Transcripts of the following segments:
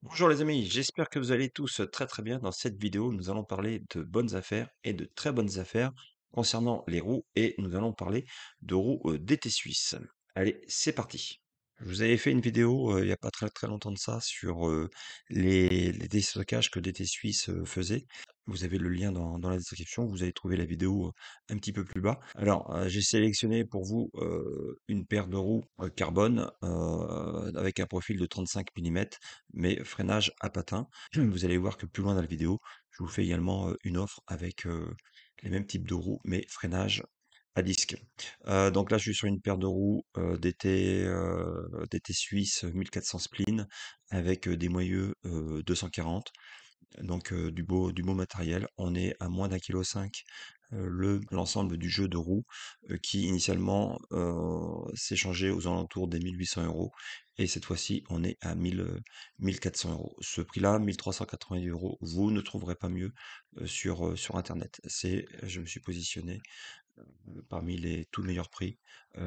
Bonjour les amis, j'espère que vous allez tous très très bien. Dans cette vidéo, nous allons parler de bonnes affaires et de très bonnes affaires concernant les roues et nous allons parler de roues DT Suisse. Allez, c'est parti. Je vous avais fait une vidéo il n'y a pas très très longtemps de ça sur les déstockages que DT Suisse faisait. Vous avez le lien dans la description, vous allez trouver la vidéo un petit peu plus bas. Alors, j'ai sélectionné pour vous une paire de roues carbone avec un profil de 35 mm mais freinage à patins. Vous allez voir que plus loin dans la vidéo, je vous fais également une offre avec les mêmes types de roues, mais freinage à disque. Donc là, je suis sur une paire de roues DT Suisse 1400 spleen avec des moyeux 240. Donc du beau matériel. On est à moins d'1,5 kg l'ensemble du jeu de roues qui initialement s'échangeait aux alentours des 1 800 € et cette fois-ci on est à 1 400 €. Ce prix-là, 1 390 €, vous ne trouverez pas mieux sur internet. Je me suis positionné parmi les tout meilleurs prix.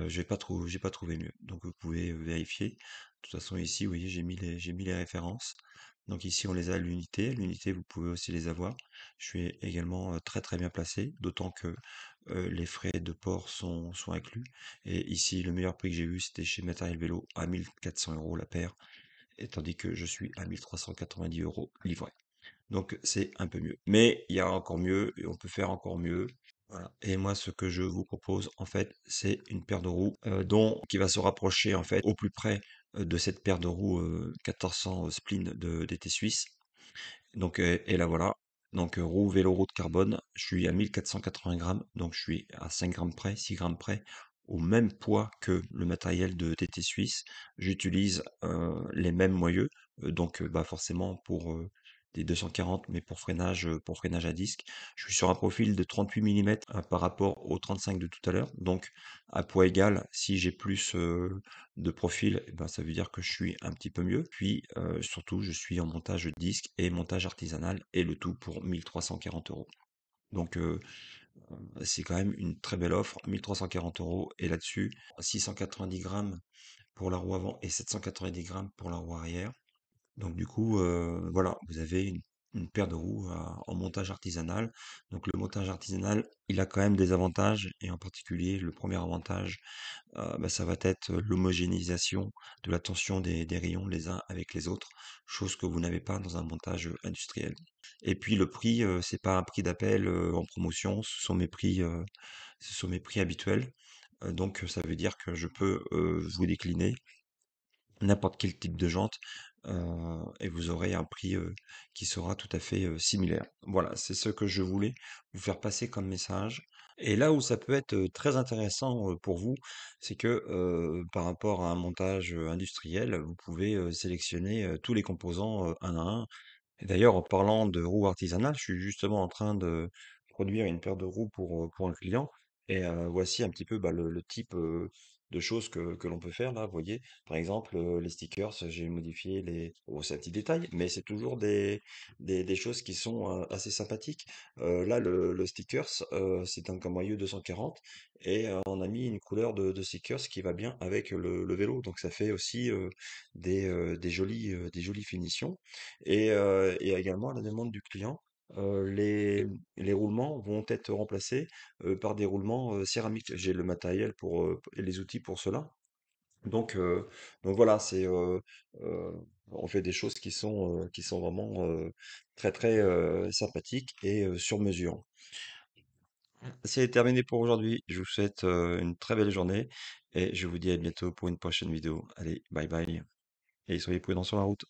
J'ai pas trouvé mieux. Donc vous pouvez vérifier. De toute façon ici, vous voyez, j'ai mis les références. Donc ici, on les a à l'unité. À l'unité, vous pouvez aussi les avoir. Je suis également très très bien placé, d'autant que les frais de port sont inclus. Et ici, le meilleur prix que j'ai eu, c'était chez Matériel Vélo à 1 400 € la paire, et tandis que je suis à 1 390 € livré. Donc c'est un peu mieux. Mais il y a encore mieux et on peut faire encore mieux. Voilà. Et moi, ce que je vous propose, en fait, c'est une paire de roues qui va se rapprocher, en fait, au plus près de cette paire de roues 1400 spleen d'été suisse. Donc, et là voilà. Donc, roue vélo roue de carbone, je suis à 1480 grammes, donc je suis à 5 grammes près, 6 grammes près, au même poids que le matériel de TT Suisse. J'utilise les mêmes moyeux, donc bah forcément pour des 240, mais pour freinage à disque. Je suis sur un profil de 38 mm par rapport au 35 de tout à l'heure, donc à poids égal, si j'ai plus de profil, eh ben, ça veut dire que je suis un petit peu mieux. Puis surtout, je suis en montage disque et montage artisanal et le tout pour 1 340 €. Donc c'est quand même une très belle offre, 1 340 € et là-dessus, 690 grammes pour la roue avant et 790 grammes pour la roue arrière. Donc du coup, voilà, vous avez une paire de roues en montage artisanal. Donc le montage artisanal, il a quand même des avantages et en particulier le premier avantage bah, ça va être l'homogénéisation de la tension des rayons les uns avec les autres, chose que vous n'avez pas dans un montage industriel. Et puis le prix, c'est pas un prix d'appel en promotion, ce sont mes prix habituels. Donc ça veut dire que je peux vous décliner n'importe quel type de jante et vous aurez un prix qui sera tout à fait similaire. Voilà, c'est ce que je voulais vous faire passer comme message. Et là où ça peut être très intéressant pour vous, c'est que par rapport à un montage industriel, vous pouvez sélectionner tous les composants un à un. Et d'ailleurs, en parlant de roues artisanales, je suis justement en train de produire une paire de roues pour un client. Et voici un petit peu bah, le type de choses que l'on peut faire là. Vous voyez, par exemple, les stickers, j'ai modifié les. Bon, c'est un petit détail, mais c'est toujours des choses qui sont assez sympathiques. Là, le stickers, c'est un Camailleux 240 et on a mis une couleur de stickers qui va bien avec le vélo. Donc ça fait aussi des jolies finitions. Et également, à la demande du client, les roulements vont être remplacés par des roulements céramiques. J'ai le matériel et les outils pour cela. Donc, euh, donc voilà, on fait des choses qui sont vraiment très très sympathiques et sur mesure. C'est terminé pour aujourd'hui. Je vous souhaite une très belle journée et je vous dis à bientôt pour une prochaine vidéo. Allez, bye bye et soyez prudents sur la route.